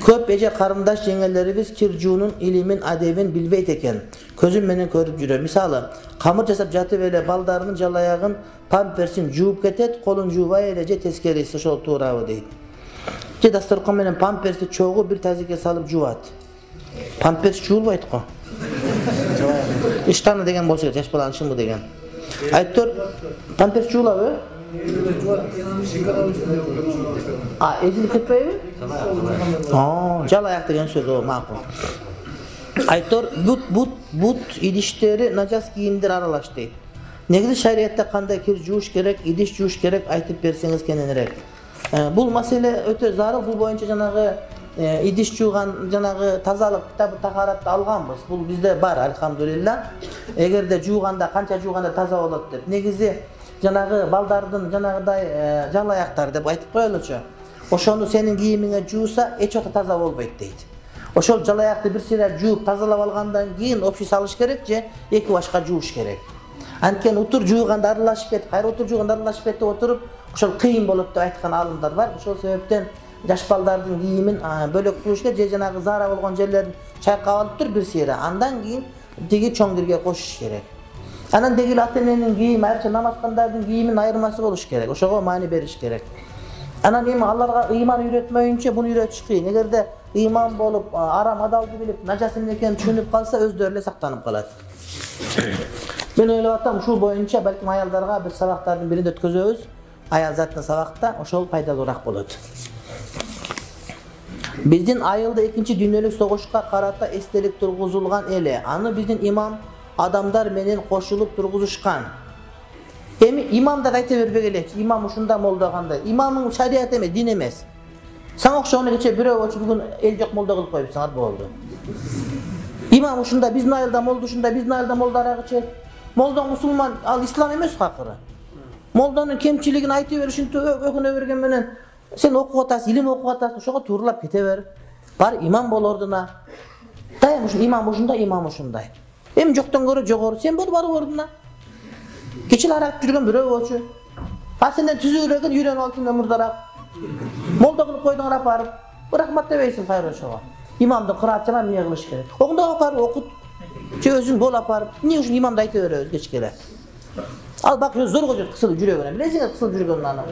Köp eje karındaş jеңелlerибиz kirjuunun ilimin adebin bilbeyt eken. Közüm menen körüp жүрөм. Misалы, камыр жасап жатып эле балдарынын жалаягын памперсин жууп кетет, колун жуубай эле же тескерisi ошол туурабы дейт. Же дасторкон менен памперсти чогуу бир тазикке салып жуат. Памперс жуулбайт го. Иштаны деген болчу, жаш баланын шыңбы деген. Айтор памперс жуулабы? Ezilip ketpeybi? Жалаяк деген сөз, о, макул. Айтор but idişleri najas kiyimdir aralaş deyт. Негизи шариятта кандай кир жууш керек, идиш жууш керек айтып берсеңиз кененирээк. Бул маселе өтө зарыл, бул боюнча жанагы идиш жууган жанагы тазалык китабы тахаратты алганбыз. Бул бизде бар, алхамдулилла. Эгерде жууганда канча жууганда таза болот деп. Негизи жанагы балдардын жанагыдай жалаяктар деп айтып коелучу. Ошону сенин кийимиңе жууса, эч ота таза болбойт дейт. Ошол жалаякты бир сыйра жууп тазалап алгандан кийин опший салыш керек же эки башка жууш керек. Анткени утур жууганда аралашып кетип, кайра утур жууганда аралашып кетип отуруп, ошол кыйын болот деп айткан алымдар бар. Ошол себептен жаш балдардын кийимин бөлөк кылыш керек, же жанагы заара болгон жерлерин чайкап алып туруп бир сыйра, андан кийин тиги чоң бирге кошуш керек. Анан дегил ата-эненин кийими, айрыкча намазкандардын кийимин айырмасы болуш керек. Ошого маани бериш керек. Анан эми аларга ыйман үйрөтмөйүнчө буну үйрөтүш кыйын. Эгерде ыйман болуп, арам адалды билип, нажас эмне экенин түшүнүп калса, өздөрү эле сактанып калат. Мен ойлоп атам, ушул боюнча балким аялдарга бир сабактардын биринде өткөзөбүз. Аял заттын сабакта ошол пайдалуураак болот. Биздин айылда 2-дүйнөлүк согушка карата эстелик тургузулган эле. Аны биздин имам адамдар менен кошулуп тургузушкан. Эми имамдар айта бербек эле, имам ушунда молдо кандай. Имамың шарият эмес, дин эмес. Сага окшогон кече бирөө болчу бүгүн эл жок молдо кылып коюпсуңар болду. Имам ушунда, биздин айылда молдо ушунда, биздин айылда молдо арак ичет. Молдо мусулман, ал ислам эмес акыры. Молдонун кемчилигин айта беришин өкүнө берген менен сен окуп атасың, илим окуп атасың, ошого тууралап кете бер. Бар имам бол ордуна. Дайым ушу имам ушунда, имам ушундай. Эми жоктон көрө жогору, сен бол барып ордуна. Кечил арак жүргөн бирөө болчу. Сенден түзүүрөгөн үйрөнүп алсың мурдараак. Молдо кылып койдуңар апарып, рахмат дебейсиң кайра ошого. Имамды кыраат жана эмне кылыш керек? Оңдоп апарып окут. Же өзүң бол апарып, эмне үчүн имамды айта беребиз кечке эле? Ал бак зорго жүрөт кысылып жүрөгүнө. Билесиңер кысылып жүргөнүн анан.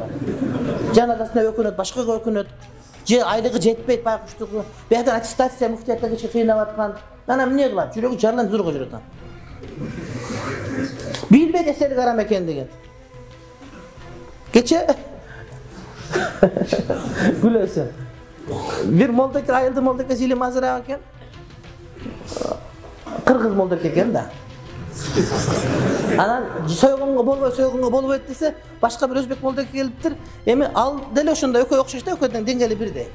Жаназасына өкүнөт, башкага өкүнөт. Же айлыгы жетпейт байкуштугу. Бияктан аттестация муфтияттан кечке кыйнап аткан. Анан эмне кылат? Жүрөгү жарылып зорго жүрөт анан. Билбейт эстелик арам экендигин. Кече күлөсүң. Бир молдоке, айылды молдоке илим азыраак экен. Кыргыз молдоке экен да. Анан сойгонго болбойт десе, башка бир өзбек молдоке келиптир. Эми ал деле ошондой экөө окшош да, экөөдөн деңгээли бирдей.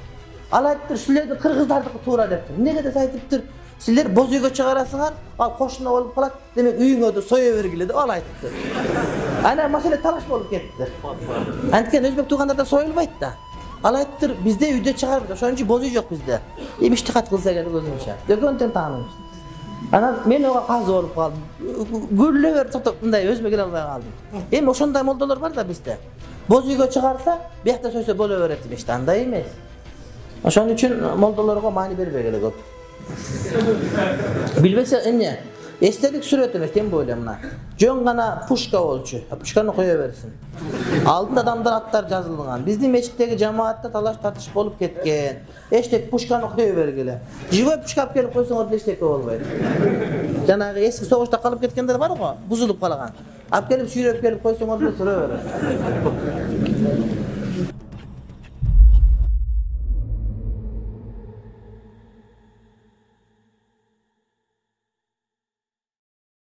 Ал айтыптыр, силердин кыргыздардыкы туура дептир. Эмнеге деп айтыптыр? Силер боз үйгө чыгарасыңар, ал кошуна болуп калат. Демек үйүңө да сое бергиле деп ал айтыптыр. Анан маселе талаш болуп кеттир. Анткени өзбек туугандарда союлбайт да. Ал айтыптыр, бизде үйдө чыгарбайт. Ошон үчүн боз үй жок бизде. Эми иштихат кылса керек өзүнчө. Дөкөнтөн тааныйм. Анан мен ага казы болуп калдым. Көрүлө бер токтоп мындай өзүмө келе албай калдым. Эми ошондой молдолор бар да бизде. Боз үйгө чыгарса, биякта сөйсө боло берет эмес, андай эмес. Ошон үчүн молдолорго маани бербей эле көп. Билбесе эмне? Эстелик сүрөт эмес, тем более мына. Жөн гана пушка болчу. Пушканы кое берсин. Алдында адамдар аттар жазылган. Биздин мечиттеги жамаатта талаш тартыш болуп кеткен. Эчтек пушканы кое бергиле. Живой пушка алып келип койсоңор деле эчтеке болбойт. Жанагы эски согушта калып кеткендер бар го, бузулуп калган. Алып келип сүйрөп келип койсоңор деле тура берет.